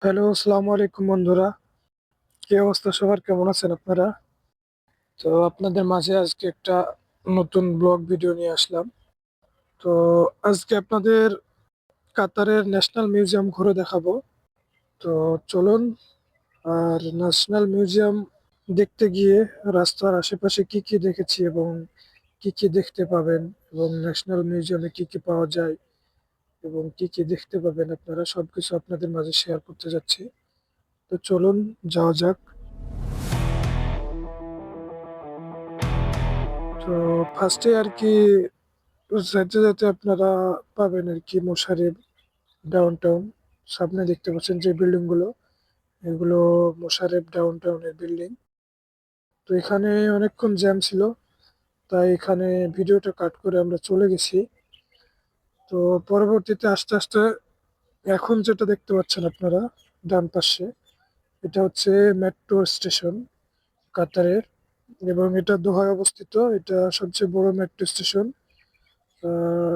Hello, আসসালামু আলাইকুম বন্ধুরা। কি অবস্থা সবার? কেমন আছেন আপনারা? তো আপনাদের মাঝে আজকে একটা নতুন ব্লগ ভিডিও নিয়ে আসলাম। তো আজকে আপনাদের কাতারের ন্যাশনাল মিউজিয়াম ঘুরে দেখাবো। তো চলুন। আর ন্যাশনাল মিউজিয়াম দেখতে গিয়ে রাস্তার আশেপাশে কি কি দেখেছি এবং কি কি দেখতে পাবেন এবং ন্যাশনাল মিউজিয়ামে কি কি পাওয়া যায় এবং কি কি দেখতে পাবেন আপনারা সবকিছু আপনাদের মাঝে শেয়ার করতে যাচ্ছি। তো চলুন যাওয়া যাক। তো ফার্স্টে আরকি যাইতে, যাইতে আপনারা পাবেন আরকি মোশাররফ ডাউনটাউন। সামনে দেখতে পাচ্ছেন যে বিল্ডিং গুলো, এগুলো মোশাররফ ডাউনটাউনের বিল্ডিং। তো এখানে অনেকক্ষণ জ্যাম ছিল। তাই এখানে ভিডিওটা কাট করে আমরা চলে গেছি। তো পরবর্তীতে আস্তে, আস্তে এখন যেটা দেখতে পাচ্ছেন আপনারা ডান পাশে, এটা হচ্ছে মেট্রো স্টেশন কাতারের এবং এটা দোহায় অবস্থিত। এটা সবচেয়ে বড় মেট্রো স্টেশন।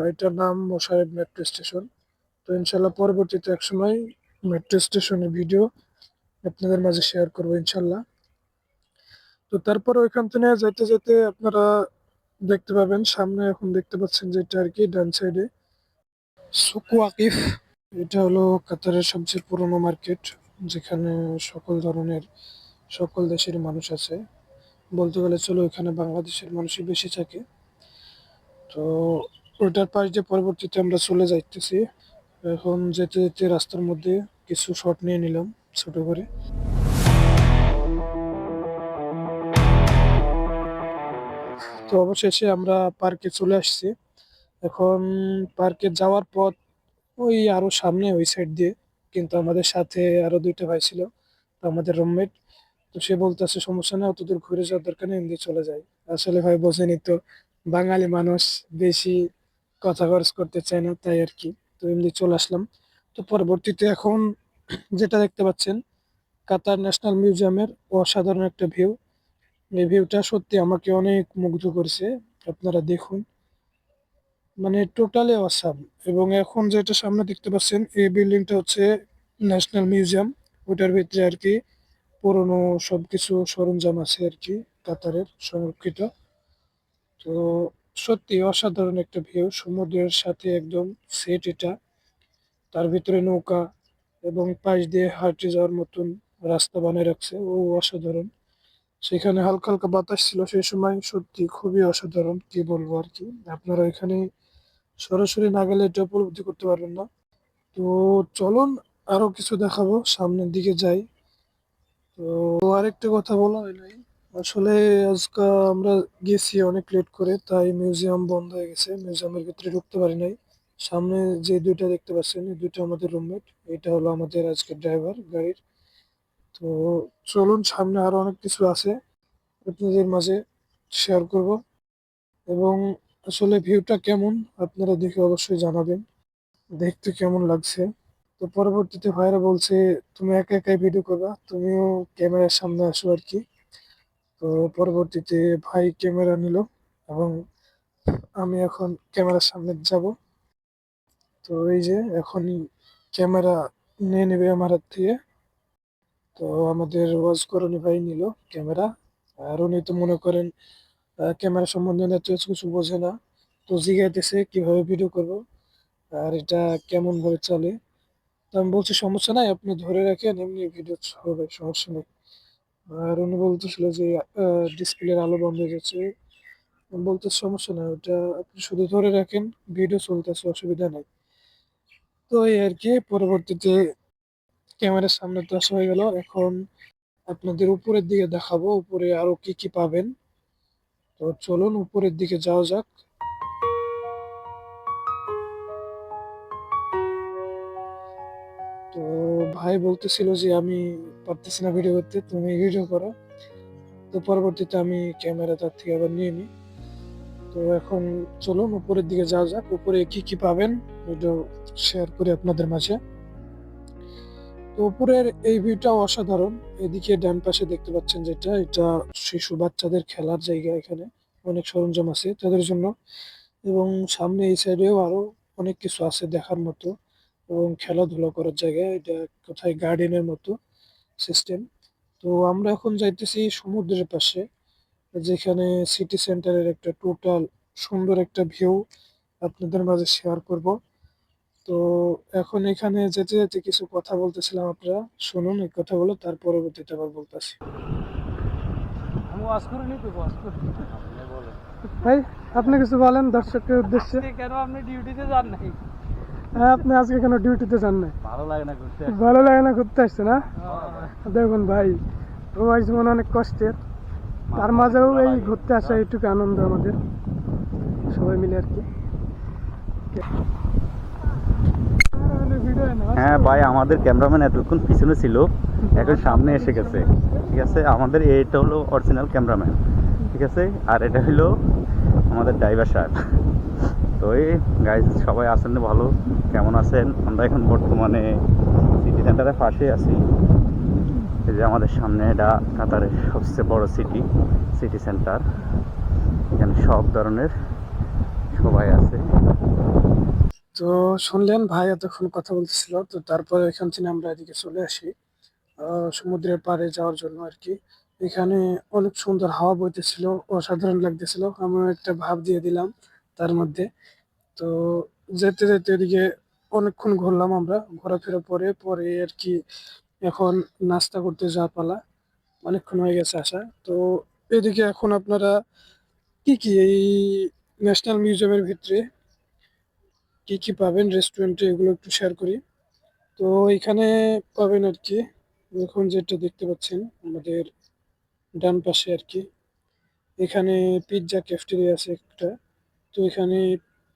এটার নাম মোশাররফ মেট্রো স্টেশন। তো ইনশাল্লাহ পরবর্তীতে একসময় মেট্রো স্টেশনের ভিডিও আপনাদের মাঝে শেয়ার করবো ইনশাল্লাহ। তো তারপর ওইখান থেকে যেতে যেতে আপনারা দেখতে পাবেন সামনে এখন দেখতে পাচ্ছেন যেটা আর কি ডান সাইডে সুক ওয়াকিফ। এটা হলো কাতারের সবচেয়ে পুরোনো মার্কেট, যেখানে সকল ধরনের সকল দেশের মানুষ আছে। বলতে গেলে চলো এখানে বাংলাদেশের মানুষই বেশি থাকে। তো ওইটার পাশ দিয়ে পরবর্তীতে আমরা চলে যাইতেছি। এখন যেতে যেতে রাস্তার মধ্যে কিছু শট নিয়ে নিলাম ছোট করে। তো অবশেষে আমরা পার্কে চলে আসছি। এখন পার্কে যাওয়ার পথ ওই আরো সামনে ওই সাইড দিয়ে, কিন্তু আমাদের সাথে আরো ২ টা ভাই ছিল। তো আমাদের রুমমেট। তো সে বলতেছে সমস্যা নেই, অতদূর ঘুরে যাওয়ার দরকার নেই, এমনি চলে যায়। আসলে ভাই বোঝেনি তো, বাঙালি মানুষ বেশি কথা খরচ করতে চায় না, তাই আর কি। তো এমনি চলে আসলাম। তো পরবর্তীতে এখন যেটা দেখতে পাচ্ছেন কাতার ন্যাশনাল মিউজিয়ামের অসাধারণ একটা ভিউ। এই ভিউটা সত্যি আমাকে অনেক মুগ্ধ করছে। আপনারা দেখুন, মানে টোটালি অসাম। এবং এখন যেটা সামনে দেখতে পাচ্ছেন এই বিল্ডিংটা হচ্ছে ন্যাশনাল মিউজিয়াম। ওটার ভিতরে আর কি পুরনো সবকিছু সরঞ্জাম আছে আর কি, কাতারের সংরক্ষিত। তো সত্যি অসাধারণ একটা ভিউ, সমুদ্রের সাথে একদম সেট এটা। তার ভিতরে নৌকা এবং পাশ দিয়ে হাঁটে যাওয়ার মতন রাস্তা বানিয়ে রাখছে, ও অসাধারণ। সেখানে হালকা হালকা বাতাস ছিল সেই সময়, সত্যি খুবই অসাধারণ, কি বলবো আর কি। আপনারা এখানে সরাসরি না গেলে এটা উপলব্ধি করতে পারবেন না। তো চলুন আরো কিছু দেখাবো, সামনের দিকে যাই। তো আরেকটা কথা বলা হয় নাই, আসলে আজকে আমরা গেছি অনেক লেট করে, তাই মিউজিয়াম বন্ধ হয়ে গেছে, মিউজিয়ামের ভিতরে ঢুকতে পারি নাই। সামনে যে ২টা দেখতে পাচ্ছেন এই ২টা আমাদের রুমমেট, এটা হলো আমাদের আজকের ড্রাইভার গাড়ির। তো চলুন, সামনে আরো অনেক কিছু আছে আপনাদের মাঝে শেয়ার করব। এবং আসলে ভিউটা কেমন আপনারা দেখে অবশ্যই জানাবেন, দেখতে কেমন লাগছে। তো পরবর্তীতে ভাইরা বলছে তুমি একা একাই ভিডিও করবা, তুমিও ক্যামেরার সামনে আসো আর কি। তো পরবর্তীতে ভাই ক্যামেরা নিল এবং আমি এখন ক্যামেরার সামনে যাব। তো এই যে এখনই ক্যামেরা নিয়ে নেবে আমার হাত থেকে। তো আমাদের ওয়াজ করণী ভাই নিল ক্যামেরা। আর উনি তো মনে করেন ক্যামেরা সম্বন্ধে এত কিছু বোঝে না। তো জিজ্ঞাসা কিভাবে ভিডিও করব আর এটা কেমন ভাবে চলে। তো আমি বলছি সমস্যা নাই, আপনি ধরে রাখেন, এমনি ভিডিও হবে, সমস্যা নেই। আর উনি বলতেছিল যে ডিসপ্লের আলো বন্ধ হয়ে গেছে। আমি বলতে সমস্যা নাই, ওটা আপনি শুধু ধরে রাখেন, ভিডিও চলতেছে, অসুবিধা নাই। তো এই আর কি, পরবর্তীতে ক্যামেরার সামনে তো আসা হয়ে গেল। এখন আপনাদের উপরের দিকে দেখাবো, উপরে আরো কি কি পাবেন। তো চলুন উপরের দিকে যাওয়া যাক। তো ভাই বলতেছিল যে আমি পারতেছি না ভিডিও করতে, তুমি ভিডিও করো। তো পরবর্তীতে আমি ক্যামেরা তার থেকে আবার নিয়ে নিই। তো এখন চলুন উপরের দিকে যাওয়া যাক, উপরে কি কি পাবেন ভিডিও শেয়ার করি আপনাদের মাঝে। তো উপরের এই ভিউটাও অসাধারণ। এদিকে ডান পাশে দেখতে পাচ্ছেন যেটা, এটা শিশু বাচ্চাদের খেলার জায়গা। এখানে অনেক সরঞ্জাম আছে তাদের জন্য। এবং সামনে এই সাইডেও আরো অনেক কিছু আছে দেখার মতো। এবং খেলাধুলা করার জায়গা। এটা কোথায় গার্ডেনের মতো সিস্টেম। তো আমরা এখন যাইতেছি সমুদ্রের পাশে, যেখানে সিটি সেন্টারের একটা টোটাল সুন্দর একটা ভিউ আপনাদের মাঝে শেয়ার করব। তো এখন এখানে যেতে যেতে কিছু কথা বলতেছিলাম, আপনারা শুনুন এই কথাগুলো, তার পরবর্তীতে আবার বলতেছি। আমি ওয়াজ করিনি তো ওয়াজ করি। ভাই, আপনি কিছু বলেন দর্শকের উদ্দেশ্যে। কেন আপনি ডিউটিতে যান নাই? হ্যাঁ, আপনি আজকে কেন ডিউটিতে যান নাই? ভালো লাগে না ঘুরতে। ভালো লাগে না ঘুরতে আসছে না? দেখুন ভাই, প্রবাস জীবন অনেক কষ্টের, তার মাঝেও এই ঘুরতে আসা এইটুকু আনন্দ আমাদের সবাই মিলে আর কি। হ্যাঁ ভাই, আমাদের ক্যামেরাম্যান এতক্ষণ পিছনে ছিল, এখন সামনে এসে গেছে। ঠিক আছে, আমাদের এটা হলো অরিজিনাল ক্যামেরাম্যান। ঠিক আছে, আর এটা হলো আমাদের ড্রাইভার সাহেব। তো এই গাইজ সবাই আছেন ভালো? কেমন আছেন? আমরা এখন বর্তমানে সিটি সেন্টারের পাশে আছি। এই যে আমাদের সামনে এটা কাতারের সবচেয়ে বড় সিটি সেন্টার। এখানে সব ধরনের সবাই আছে। তো শুনলেন ভাই এতক্ষণ কথা বলতেছিল, তো তারপরে এখান থেকে আমরা এদিকে চলে আসি সমুদ্রের পাড়ে যাওয়ার জন্য আর কি। এখানে অনেক সুন্দর হাওয়া বইতেছিল, অসাধারণ লাগতেছিল, আমি একটা ভাব দিয়ে দিলাম তার মধ্যে। তো যেতে যেতে এদিকে অনেকক্ষণ ঘুরলাম আমরা, ঘোরাফেরা পরে পরে আর কি এখন নাস্তা করতে যাওয়া পালা। অনেকক্ষণ হয়ে গেছে আসা। তো এদিকে এখন আপনারা কি কি এই ন্যাশনাল মিউজিয়ামের ভিতরে কি কি পাবেন রেস্টুরেন্টে, এগুলো একটু শেয়ার করি। তো এখানে পাবেন আর কি, এখন যেটা দেখতে পাচ্ছেন আমাদের ডান পাশে আর কি, এখানে পিৎজা ক্যাফেটেরিয়া আছে একটা। তো এখানে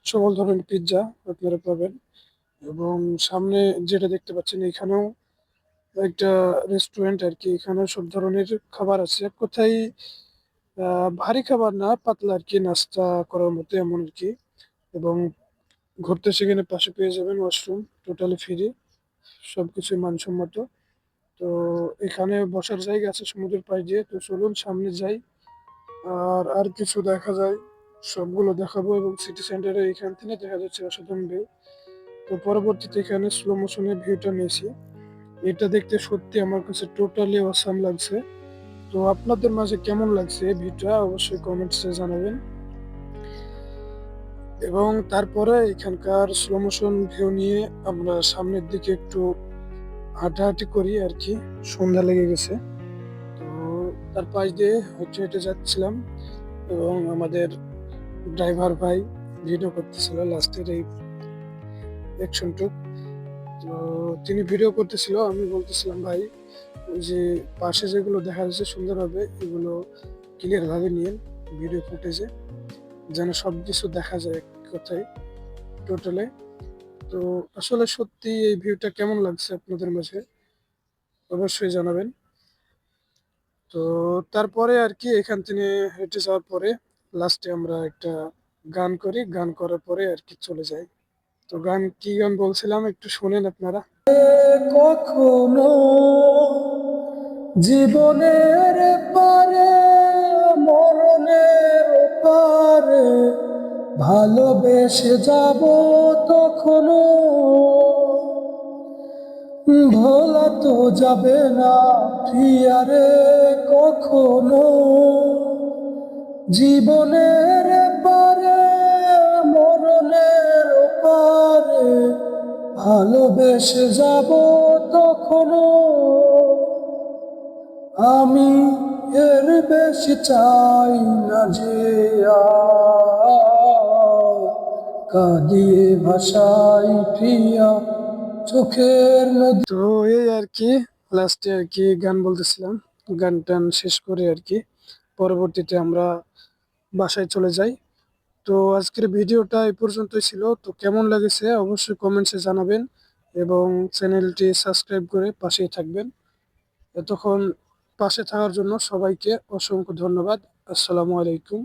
সকল ধরনের পিৎজা আপনারা পাবেন। এবং সামনে যেটা দেখতে পাচ্ছেন এখানেও একটা রেস্টুরেন্ট আর কি, এখানে সব ধরনের খাবার আছে, এক কথায় ভারী খাবার না, পাতলা আর কি, নাস্তা করার মতো এমন আর কি। এবং ঘুরতে সেখানে পাশে পেয়ে যাবেন ওয়াশরুম, টোটালি ফ্রি, সবকিছু মানসম্মত। তো এখানে বসার জায়গা আছে সমুদ্রের পাড়ে দিয়ে। তো চলুন সামনে যাই, আর আর কিছু দেখা যায় সবগুলো দেখাবো। এবং সিটি সেন্টারে এখান থেকে দেখা যাচ্ছে অসাধারণ ভিউ। তো পরবর্তীতে এখানে স্লো মোশনের ভিউটা নিয়েছি, এটা দেখতে সত্যি আমার কাছে টোটালি অসাম লাগছে। তো আপনাদের মাঝে কেমন লাগছে এই ভিউটা অবশ্যই কমেন্টসে জানাবেন। এবং তারপরে এখানকার স্লো মোশন ভিউ নিয়ে আমরা সামনের দিকে একটু হাঁটাহাঁটি করি আর কি, সন্ধ্যা লেগে গেছে। তো তার পাশ দিয়ে হেঁটে হেঁটে যাচ্ছিলাম, এবং আমাদের ড্রাইভার ভাই ভিডিও করতেছিল লাস্টের এই অ্যাকশনটুক। তো তিনি ভিডিও করতেছিল, আমি বলতেছিলাম ভাই ওই যে পাশে যেগুলো দেখা যাচ্ছে সুন্দরভাবে এগুলো ক্লিয়ার ভাবে নিয়েন ভিডিও ফুটেজে, যেন সব কিছু দেখা যায় এক কথায় টোটালে। তো আসলে সত্যি এই ভিউটা কেমন লাগছে আপনাদের মাঝে অবশ্যই জানাবেন। তো তারপরে আর কি এখান থেকে হেঁটে যাওয়ার পরে লাস্টে আমরা একটা গান করি, গান করার পরে আর কি চলে যাই। তো গান কি গান বলছিলাম একটু শোনেন আপনারা। কখনো জীবনের পারে মরণের পারে ভালোবেসে যাব তখনো, ভোলা তো যাবে না প্রিয়ারে কখনো। জীবনের পারে মরণের পারে ভালোবেসে যাব তখনো, আমি এর বেশি চাই না যে আর কাঁদিয়ে ভাষাই প্রিয়া চোখের নদী। তো এই আর কি লাস্টে আর কি গান বলতেছিলাম, গান টান শেষ করে আর কি পরবর্তীতে আমরা বাসায় চলে যাই। তো আজকের ভিডিওটা এই পর্যন্তই ছিল। তো কেমন লেগেছে অবশ্যই কমেন্টসে জানাবেন, এবং চ্যানেলটি সাবস্ক্রাইব করে পাশেই থাকবেন। এতক্ষণ পাশে থাকার জন্য সবাইকে অসংখ্য ধন্যবাদ। আসসালামু আলাইকুম।